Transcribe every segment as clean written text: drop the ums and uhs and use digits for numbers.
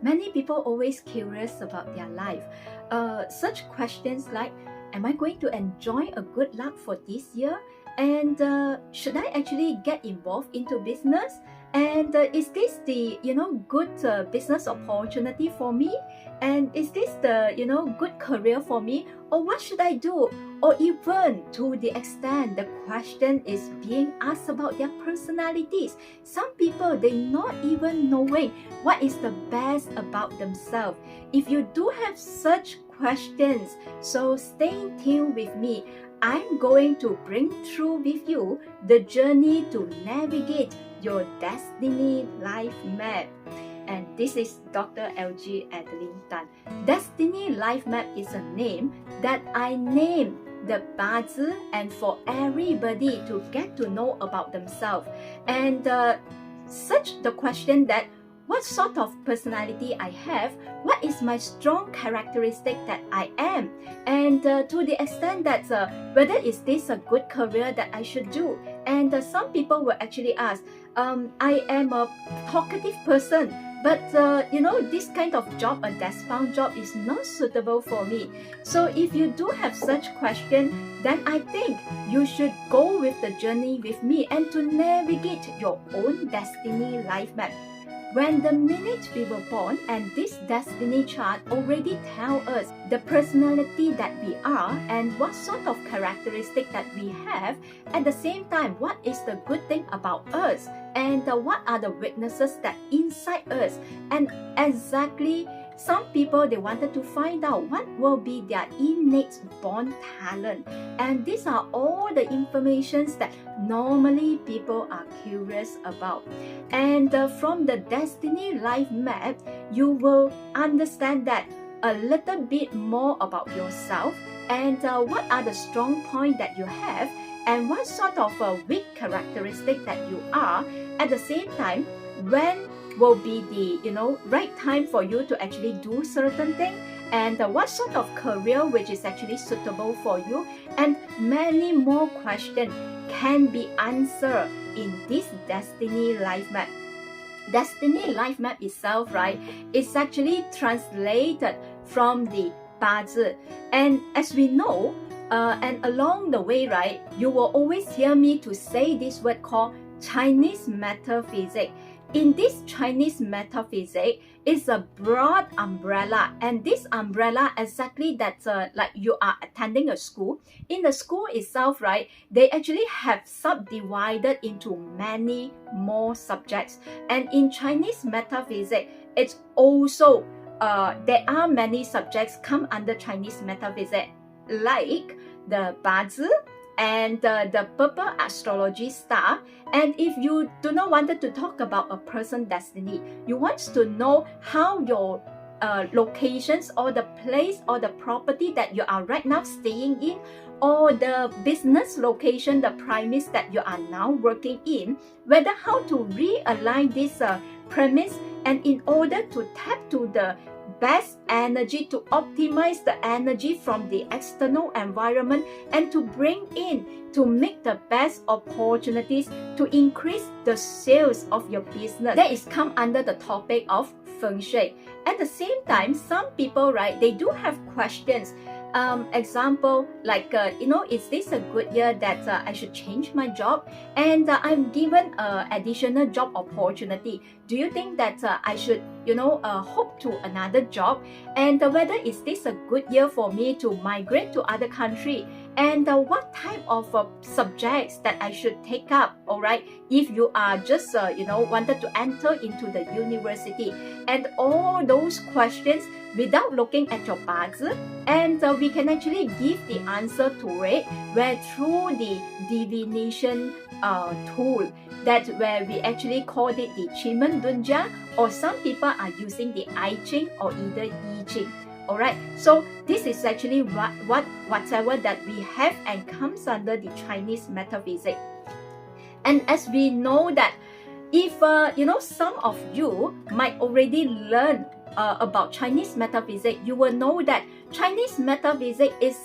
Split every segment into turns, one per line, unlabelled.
Many people always curious about their life. Such questions like, am I going to enjoy a good luck for this year? And should I actually get involved into business? And is this the good business opportunity for me? And is this the good career for me? Or what should I do? Or even to the extent the question is being asked about their personalities. Some people, they not even knowing what is the best about themselves. If you do have such questions, so stay tuned with me. I'm going to bring through with you the journey to navigate your destiny life map. And this is Dr. LG Adeline Tan. Destiny Life Map is a name that I named the 八字 and for everybody to get to know about themselves. And such the question that what sort of personality I have, what is my strong characteristic that I am, and to the extent that whether is this a good career that I should do. And some people will actually ask, I am a talkative person, but this kind of job, a desk-bound job, is not suitable for me. So if you do have such question, then I think you should go with the journey with me and to navigate your own destiny life map. When the minute we were born, and this destiny chart already tells us the personality that we are and what sort of characteristic that we have, at the same time, what is the good thing about us and what are the weaknesses that inside us. And exactly, some people, they wanted to find out what will be their innate born talent. And these are all the informations that normally people are curious about. And from the destiny life map, you will understand that a little bit more about yourself and what are the strong points that you have and what sort of weak characteristic that you are. At the same time, when will be the right time for you to actually do certain thing, and what sort of career which is actually suitable for you, and many more questions can be answered in this destiny life map. Destiny life map itself, right, is actually translated from the 八字, and as we know, and along the way, right, you will always hear me to say this word called Chinese metaphysics. In this Chinese metaphysics, it's a broad umbrella, and this umbrella exactly that like you are attending a school. In the school itself, right, they actually have subdivided into many more subjects. And in Chinese metaphysics, it's also there are many subjects come under Chinese metaphysics, like the 八字 and the purple astrology star. And if you do not want to talk about a person destiny, you want to know how your locations or the place or the property that you are right now staying in, or the business location, the premise that you are now working in, whether how to realign this premise, and in order to tap to the best energy, to optimize the energy from the external environment and to bring in, to make the best opportunities to increase the sales of your business. That is come under the topic of feng shui. At the same time, some people, right, they do have questions. Example, like, is this a good year that I should change my job? And I'm given additional job opportunity. Do you think that I should, hope to another job? And whether is this a good year for me to migrate to other country? And what type of subjects that I should take up, all right, if you are just, wanted to enter into the university. And all those questions without looking at your 八字, and we can actually give the answer to it where through the divination tool, that where we actually call it the Chimen Dunja, or some people are using the I Ching or either I Ching. Alright, so this is actually whatever that we have and comes under the Chinese metaphysics. And as we know that if some of you might already learn about Chinese metaphysics, you will know that Chinese metaphysics is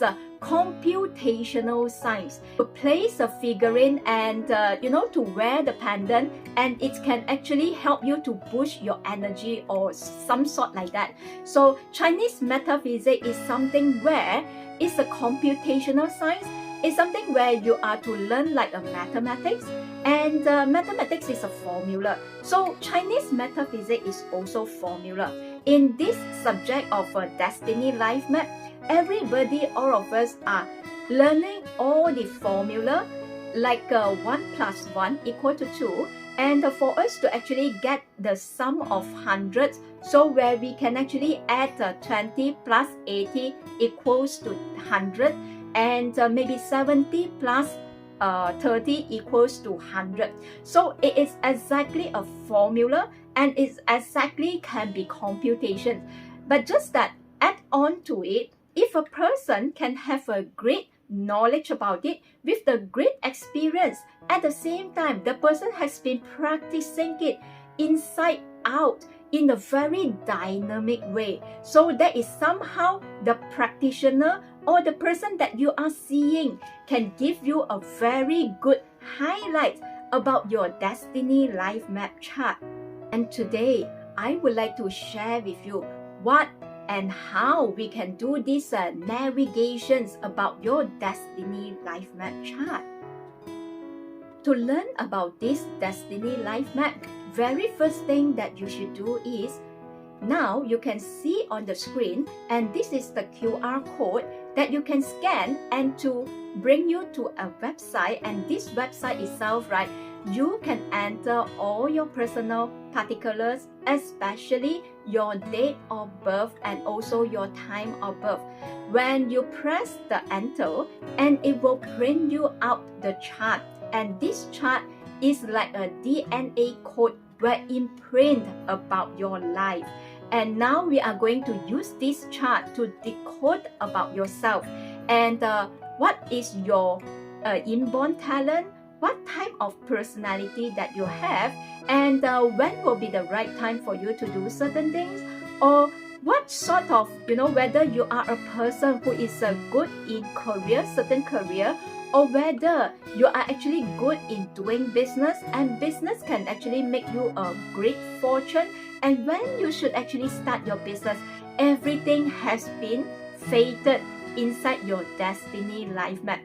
computational science. To place a figurine and to wear the pendant, and it can actually help you to boost your energy or some sort like that. So Chinese metaphysics is something where it's a computational science. It's something where you are to learn like a mathematics, and mathematics is a formula. So Chinese metaphysics is also formula. In this subject of a destiny life map, everybody, all of us are learning all the formula like 1 + 1 = 2, and for us to actually get the sum of hundreds, so where we can actually add 20 plus 80 equals to 100, and maybe 70 plus 30 equals to 100. So it is exactly a formula, and it exactly can be computation. But just that, add on to it, if a person can have a great knowledge about it with the great experience, at the same time the person has been practicing it inside out in a very dynamic way. So that is somehow the practitioner or the person that you are seeing can give you a very good highlight about your destiny life map chart. And today, I would like to share with you what and how we can do these navigations about your destiny life map chart. To learn about this destiny life map, very first thing that you should do is, now you can see on the screen, and this is the QR code that you can scan and to bring you to a website. And this website itself, right, you can enter all your personal particulars, especially your date of birth and also your time of birth. When you press the enter, and it will print you out the chart, and this chart is like a DNA code where imprint about your life. And now we are going to use this chart to decode about yourself, and what is your inborn talent, what type of personality that you have, and when will be the right time for you to do certain things, or what sort of, whether you are a person who is good in certain career, or whether you are actually good in doing business, and business can actually make you a great fortune, and when you should actually start your business. Everything has been fated inside your destiny life map.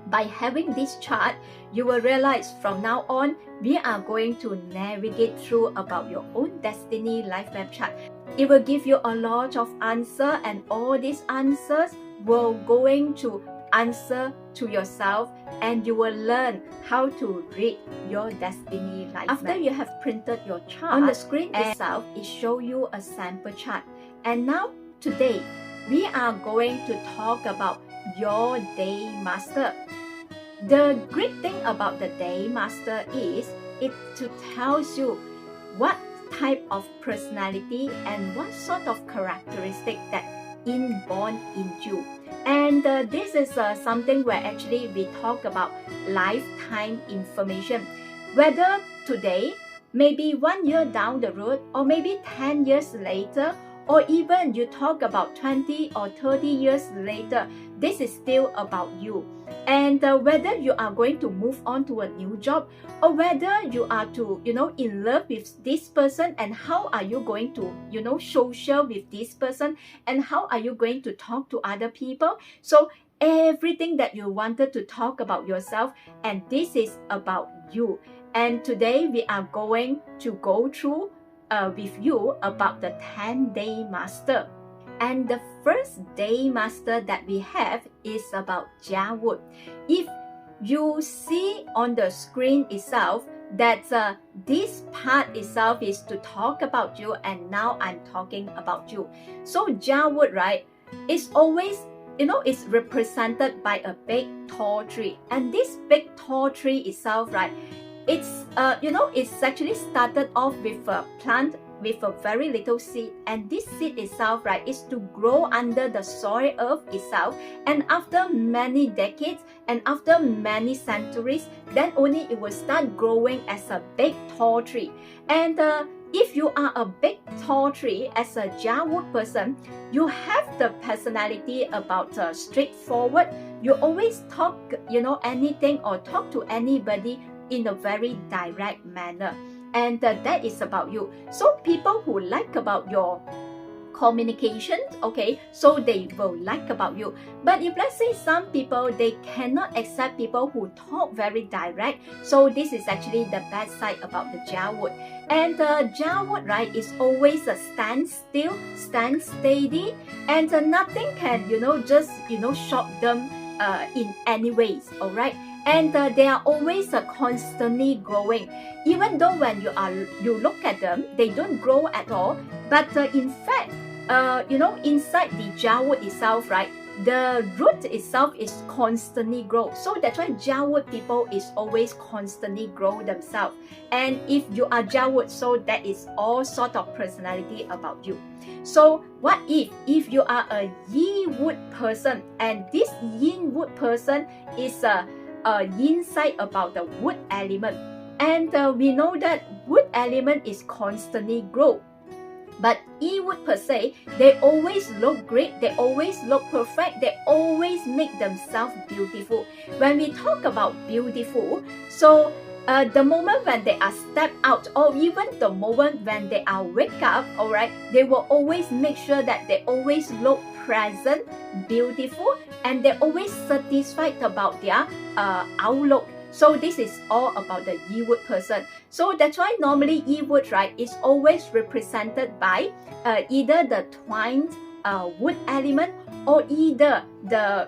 By having this chart, you will realize from now on, we are going to navigate through about your own destiny life map chart. It will give you a lot of answers, and all these answers will going to answer to yourself, and you will learn how to read your destiny life map. After you have printed your chart, on the screen itself, it shows you a sample chart. And now, today, we are going to talk about your day master. The great thing about the day master is it tells you what type of personality and what sort of characteristic that inborn in you. And this is something where actually we talk about lifetime information. Whether today, maybe 1 year down the road, or maybe 10 years later, or even you talk about 20 or 30 years later, this is still about you. And whether you are going to move on to a new job, or whether you are to, in love with this person, and how are you going to, social with this person, and how are you going to talk to other people. So everything that you wanted to talk about yourself, and this is about you. And today we are going to go through with you about the 10-day master. And the first day master that we have is about Yin Wood. If you see on the screen itself that this part itself is to talk about you, and now I'm talking about you. So Yin Wood, right, is always, it's represented by a big tall tree. And this big tall tree itself, right, it's it's actually started off with a plant with a very little seed, and this seed itself, right, is to grow under the soil earth itself, and after many decades and after many centuries, then only it will start growing as a big tall tree. And if you are a big tall tree as a Wood person, you have the personality about straightforward. You always talk, anything or talk to anybody in a very direct manner. And that is about you. So people who like about your communication, okay, so they will like about you. But if let's say some people, they cannot accept people who talk very direct, so this is actually the bad side about the Wood. And the Wood, right, is always a stand still, stand steady, and nothing can just shock them in any ways. All right. And they are always constantly growing. Even though when you look at them, they don't grow at all. But in fact, inside the Wood itself, right, the root itself is constantly grow. So that's why Wood people is always constantly grow themselves. And if you are Wood, so that is all sort of personality about you. So what if you are a Yin Wood person, and this Yin Wood person is a yin side about the wood element, and we know that wood element is constantly grow. But Yin Wood per se, they always look great, they always look perfect, they always make themselves beautiful. When we talk about beautiful, so the moment when they are step out, or even the moment when they are wake up, all right, they will always make sure that they always look present, beautiful, and they're always satisfied about their outlook. So this is all about the Yin Wood person. So that's why normally Yin Wood, right, is always represented by either the twined wood element, or either the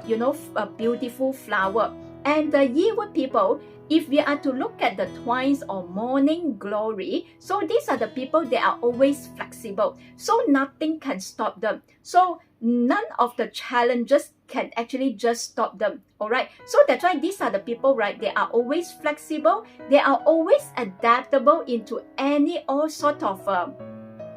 beautiful flower. And the Yin Wood people, if we are to look at the twines or morning glory, so these are the people, they are always flexible. So nothing can stop them. So none of the challenges can actually just stop them. All right. So that's why these are the people, right? They are always flexible. They are always adaptable into all sort of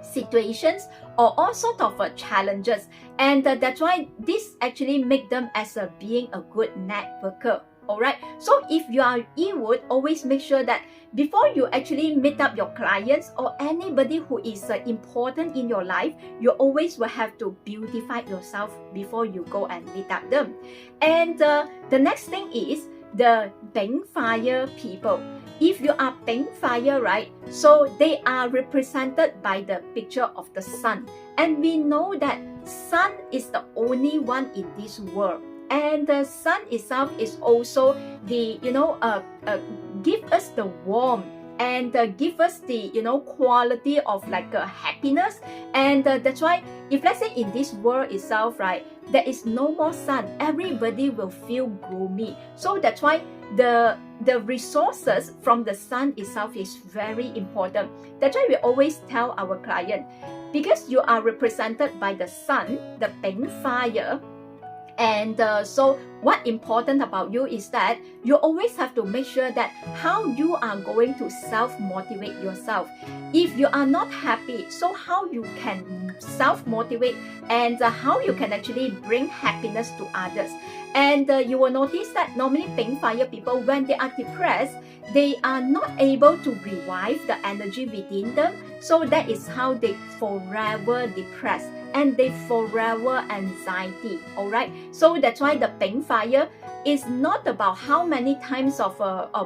situations or all sort of challenges. And that's why this actually make them as being a good networker. Alright, so if you are Yin Wood, always make sure that before you actually meet up your clients or anybody who is important in your life, you always will have to beautify yourself before you go and meet up them. And the next thing is the Beng Fire people. If you are Beng Fire, right, so they are represented by the picture of the sun. And we know that sun is the only one in this world. And the sun itself is also the, give us the warmth and give us the, quality of like happiness. And that's why if let's say in this world itself, right, there is no more sun, everybody will feel gloomy. So that's why the resources from the sun itself is very important. That's why we always tell our client, because you are represented by the sun, the Beng Fire. And so what important about you is that you always have to make sure that how you are going to self-motivate yourself. If you are not happy, so how you can self-motivate, and how you can actually bring happiness to others. And you will notice that normally Beng Fire people, when they are depressed, they are not able to revive the energy within them. So that is how they forever depressed and they forever anxiety. All right. So that's why the Beng Fire is not about how many times of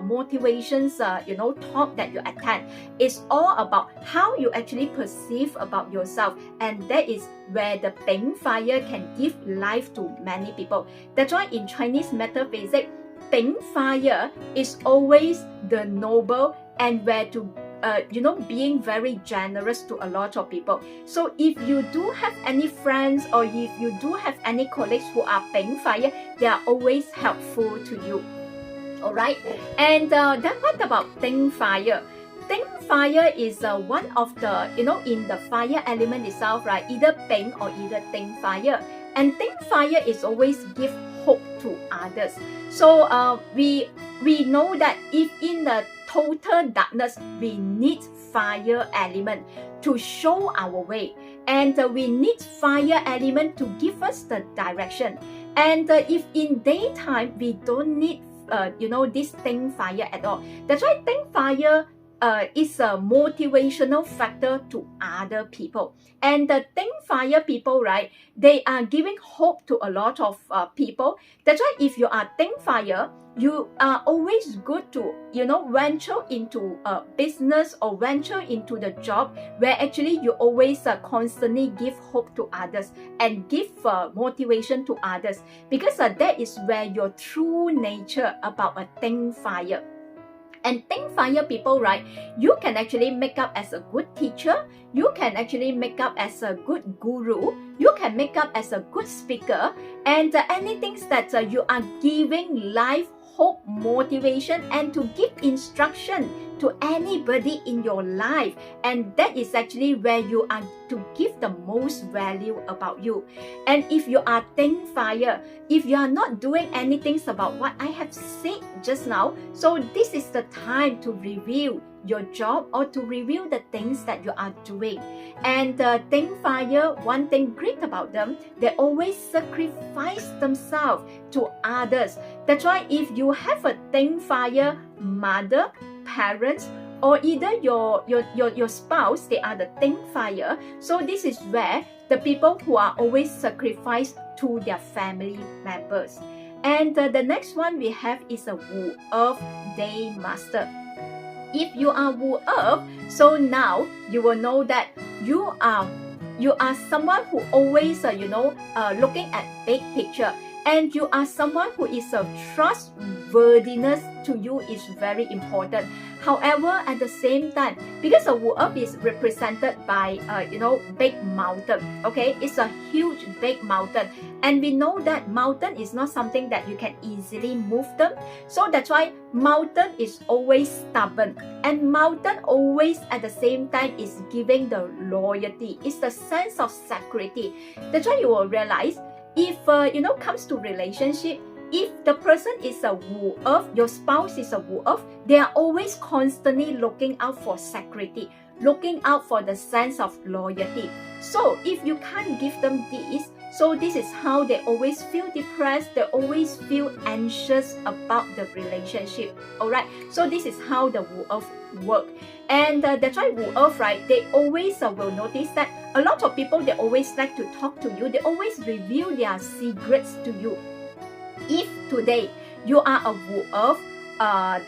motivations, talk that you attend. It's all about how you actually perceive about yourself. And that is where the Beng Fire can give life to many people. That's why in Chinese metaphysics, Beng Fire is always the noble and where to being very generous to a lot of people. So if you do have any friends or if you do have any colleagues who are Beng Fire, they are always helpful to you. All right. And then what about Beng Fire? Beng Fire is one of the, in the fire element itself, right? Either Beng or either Teng Fire. And Teng Fire is always give hope to others. So we know that if in the total darkness, we need fire element to show our way, and we need fire element to give us the direction. And if in daytime we don't need this Teng Fire at all. That's why Teng Fire is a motivational factor to other people. And the Think Fire people, right, they are giving hope to a lot of people. That's why if you are Think Fire, you are always good to, venture into a business or venture into the job where actually you always constantly give hope to others and give motivation to others, because that is where your true nature about a Think Fire. And Think Fire people, right, you can actually make up as a good teacher, you can actually make up as a good guru, you can make up as a good speaker, and anything that you are giving life, hope, motivation, and to give instruction to anybody in your life. And that is actually where you are to give the most value about you. And if you are Think Fire, if you are not doing anything about what I have said just now, so this is the time to review your job or to review the things that you are doing. And Think Fire, one thing great about them, they always sacrifice themselves to others. That's why if you have a Think Fire mother, parents, or either your spouse, they are the Think Fire. So this is where the people who are always sacrificed to their family members. And the next one we have is a Wu Earth Day Master. If you are Wu Earth, so now you will know that you are someone who always looking at big picture, and you are someone who is a trustworthiness to you is very important. However, at the same time, because a Wu Earth is represented by big mountain, okay, it's a huge big mountain, and we know that mountain is not something that you can easily move them. So that's why mountain is always stubborn, and mountain always at the same time is giving the loyalty. It's the sense of security. That's why you will realize if comes to relationship, if the person is a Wu Earth, your spouse is a Wu Earth, they are always constantly looking out for security, looking out for the sense of loyalty. So if you can't give them this, so this is how they always feel depressed, they always feel anxious about the relationship. Alright, so this is how the Wu Earth work. And that's why Wu Earth, right, they always will notice that a lot of people, they always like to talk to you, they always reveal their secrets to you. If today you are a Wu Earth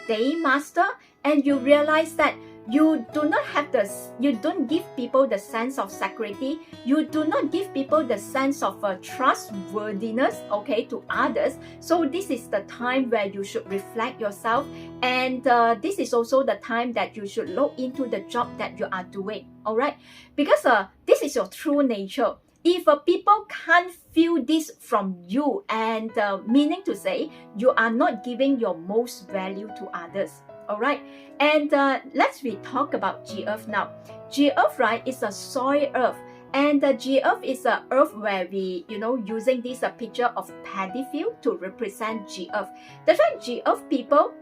Day Master and you realize that you don't give people the sense of security, you do not give people the sense of trustworthiness, okay, to others, so this is the time where you should reflect yourself, and this is also the time that you should look into the job that you are doing. All right, because this is your true nature. If people can't feel this from you, and meaning to say you are not giving your most value to others. Alright, and let's talk about G Earth now. G Earth, right, is a soil earth, and the G Earth is a earth where we, using this picture of paddy field to represent G Earth. That's why G Earth people,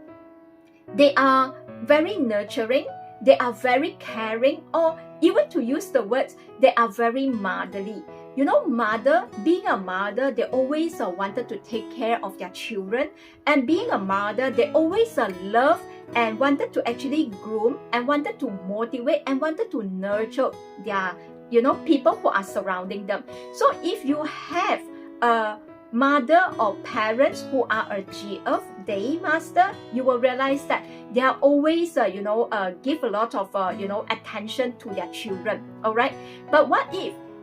they are very nurturing, they are very caring, or even to use the words, they are very motherly. Being a mother, they always wanted to take care of their children, and being a mother, they always love and wanted to actually groom and wanted to motivate and wanted to nurture their, people who are surrounding them. So if you have a mother or parents who are a G Earth Day Master, you will realize that they are always, give a lot of, attention to their children. All right. But what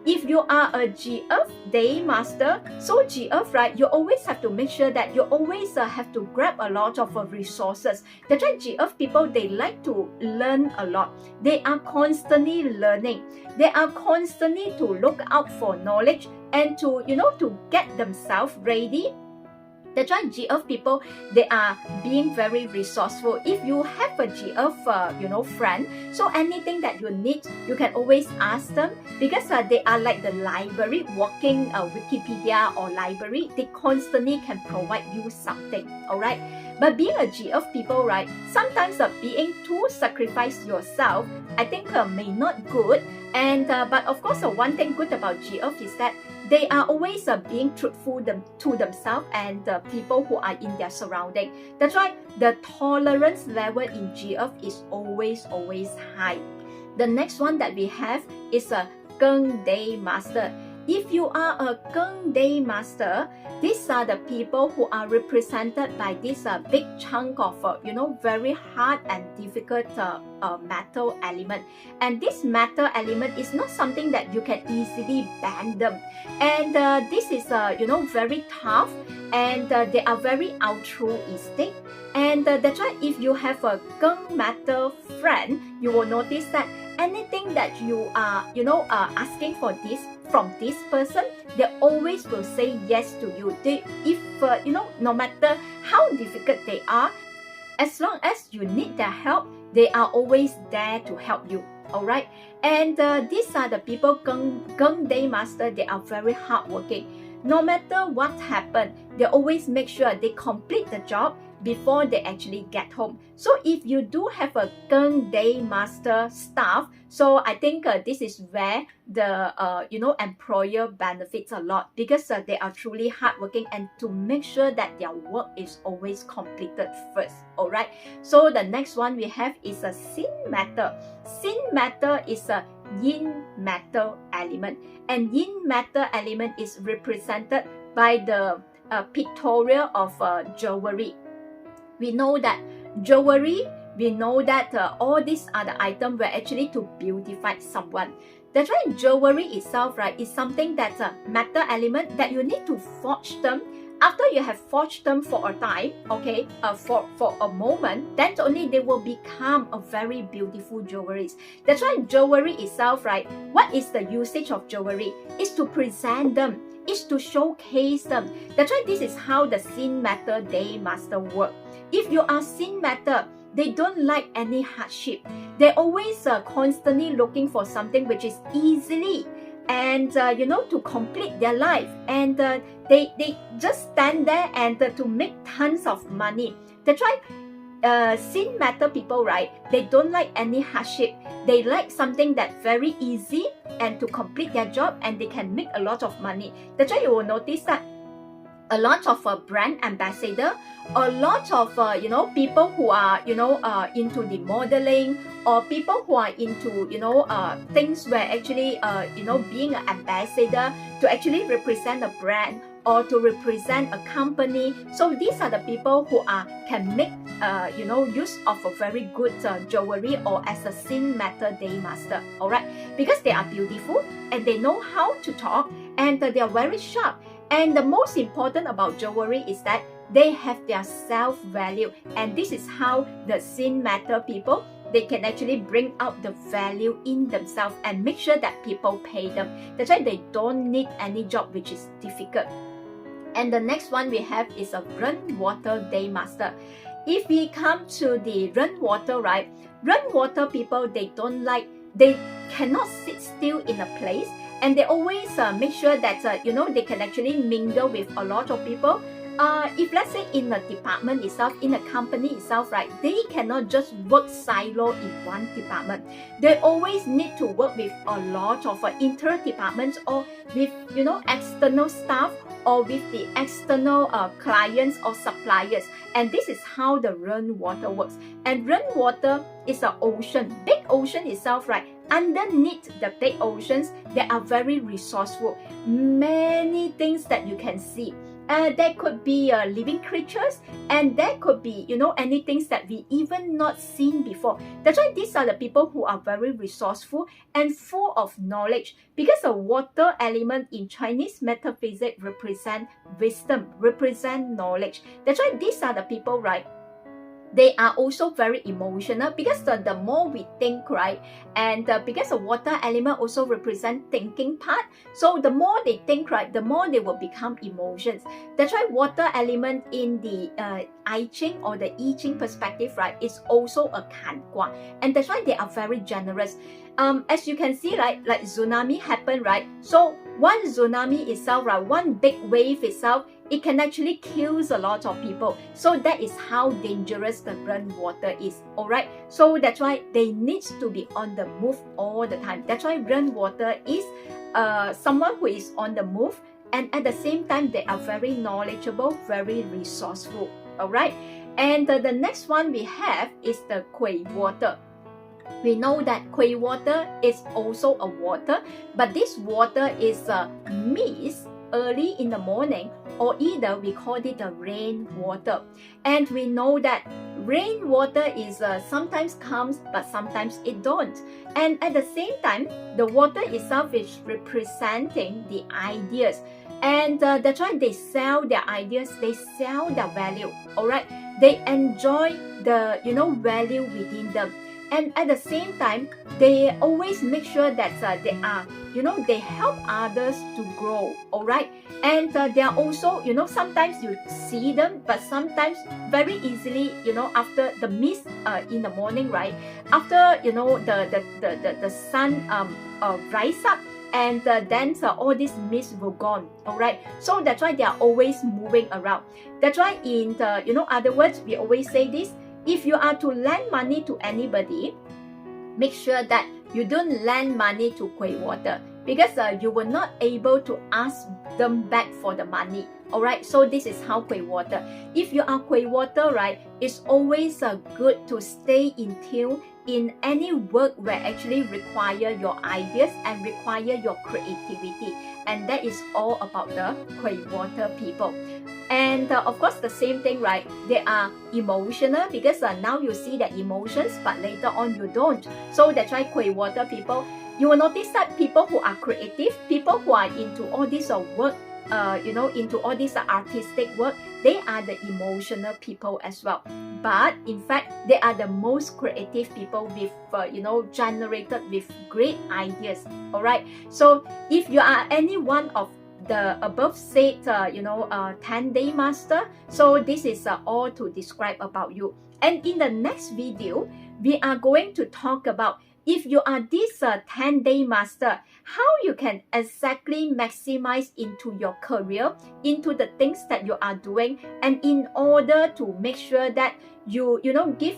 if you are a G Earth Day Master, so G Earth, right, you always have to make sure that you always have to grab a lot of resources. That's why G Earth people, they like to learn a lot. They are constantly learning. They are constantly to look out for knowledge and to, to get themselves ready. That's why G Earth people, they are being very resourceful. If you have a G Earth, friend, so anything that you need, you can always ask them, because they are like the library, walking Wikipedia or library. They constantly can provide you something. All right. But being a G Earth people, right, sometimes being too sacrifice yourself, I think may not good. And but of course, one thing good about G Earth is that they are always being truthful to themselves and the people who are in their surrounding. That's why the tolerance level in GF is always high. The next one that we have is a Geng Day Master. If you are a Geng Day Master, these are the people who are represented by this big chunk of very hard and difficult metal element. And this metal element is not something that you can easily bend them. And this is very tough, and they are very altruistic. And that's why if you have a Geng metal friend, you will notice that anything that you are asking from this person, they always will say yes to you. No matter how difficult they are, as long as you need their help, they are always there to help you. Alright, and these are the people, Geng Day Master. They are very hardworking. No matter what happened, they always make sure they complete the job before they actually get home. So if you do have a Geng Day Master staff, so I think this is where the employer benefits a lot, because they are truly hardworking and to make sure that their work is always completed first. Alright, so the next one we have is a Sin Metal. Sin Metal is a Yin metal element, and Yin metal element is represented by the pictorial of jewelry. We know that jewelry, we know that all these are the items were actually to beautify someone. That's why jewelry itself, right, is something that's a metal element that you need to forge them. After you have forged them for a time, okay, for a moment, then only they will become a very beautiful jewelry. That's why jewelry itself, right, what is the usage of jewelry? Is to present them, is to showcase them. That's why this is how the Sin Metal Day Master work. If you are Sin Metal, they don't like any hardship. They're always constantly looking for something which is easily and to complete their life, and they just stand there and to make tons of money. That's why Sin Metal people, right, they don't like any hardship. They like something that's very easy and to complete their job, and they can make a lot of money. That's why you will notice that a lot of brand ambassador, a lot of people who are into the modeling, or people who are into things where actually being an ambassador to actually represent a brand or to represent a company. So these are the people who can make use of a very good jewelry, or as a Sin Metal Day Master. Alright, because they are beautiful and they know how to talk, and they are very sharp. And the most important about jewelry is that they have their self-value, and this is how the Sin Metal people, they can actually bring out the value in themselves and make sure that people pay them. That's why they don't need any job which is difficult. And the next one we have is a Ren Water Day Master. If we come to the Ren Water, right, Ren Water people, they cannot sit still in a place, and they always make sure that they can actually mingle with a lot of people. If let's say in a department itself, in a company itself, right, they cannot just work silo in one department. They always need to work with a lot of inter-departments, or with external staff, or with the external clients or suppliers. And this is how the Ren Water works. And Ren Water is an ocean, big ocean itself, right? Underneath the big oceans, they are very resourceful. Many things that you can see. There could be living creatures, and there could be any things that we even not seen before. That's why these are the people who are very resourceful and full of knowledge, because the water element in Chinese metaphysics represent wisdom, represent knowledge. That's why these are the people, right, they are also very emotional, because the more we think, right, and because the water element also represent thinking part, so the more they think, right, the more they will become emotions. That's why water element in the I Ching or the I Ching perspective, right, is also a kan gua, and that's why they are very generous. As you can see, right, like tsunami happened, right, so one tsunami itself, right, one big wave itself, it can actually kill a lot of people. So that is how dangerous the Ren Water is. Alright, so that's why they need to be on the move all the time. That's why Ren Water is someone who is on the move, and at the same time they are very knowledgeable, very resourceful. All right. And the next one we have is the Kui water. We know that Kui water is also a water, but this water is mist early in the morning, or either we call it the rain water. And we know that rain water is sometimes comes, but sometimes it don't. And at the same time, the water itself is representing the ideas. And that's why they sell their ideas, they sell their value. All right, they enjoy the value within them. And at the same time, they always make sure that they are, they help others to grow. All right. And they are also, sometimes you see them, but sometimes very easily, after the mist in the morning, right? After, the sun rise up, and then all this mist will gone. All right. So that's why they are always moving around. That's why in the, other words, we always say this: if you are to lend money to anybody, make sure that you don't lend money to Kui water, because you will not able to ask them back for the money. All right. So this is how Kui water. If you are Kui water, right, it's always good to stay in tune in any work where actually require your ideas and require your creativity. And that is all about the Kui water people. And of course, the same thing, right? They are emotional, because now you see their emotions, but later on you don't. So that's why Kui water people, you will notice that people who are creative, people who are into all this work, into all this artistic work, they are the emotional people as well. But in fact, they are the most creative people with, generated with great ideas. All right. So if you are any one of the above said, 10-day master, so this is all to describe about you. And in the next video, we are going to talk about, if you are this 10-day master, how you can exactly maximize into your career, into the things that you are doing, and in order to make sure that you give,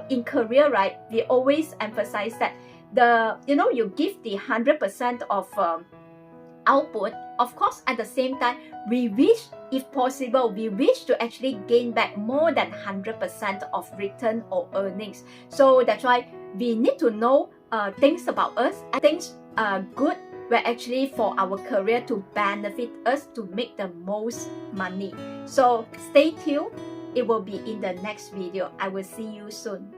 in career, right, we always emphasize that you give the 100% of output. Of course, at the same time, we wish, if possible, we wish to actually gain back more than 100% of return or earnings. So that's why we need to know things about us, and things good were actually for our career to benefit us to make the most money. So stay tuned. It will be in the next video. I will see you soon.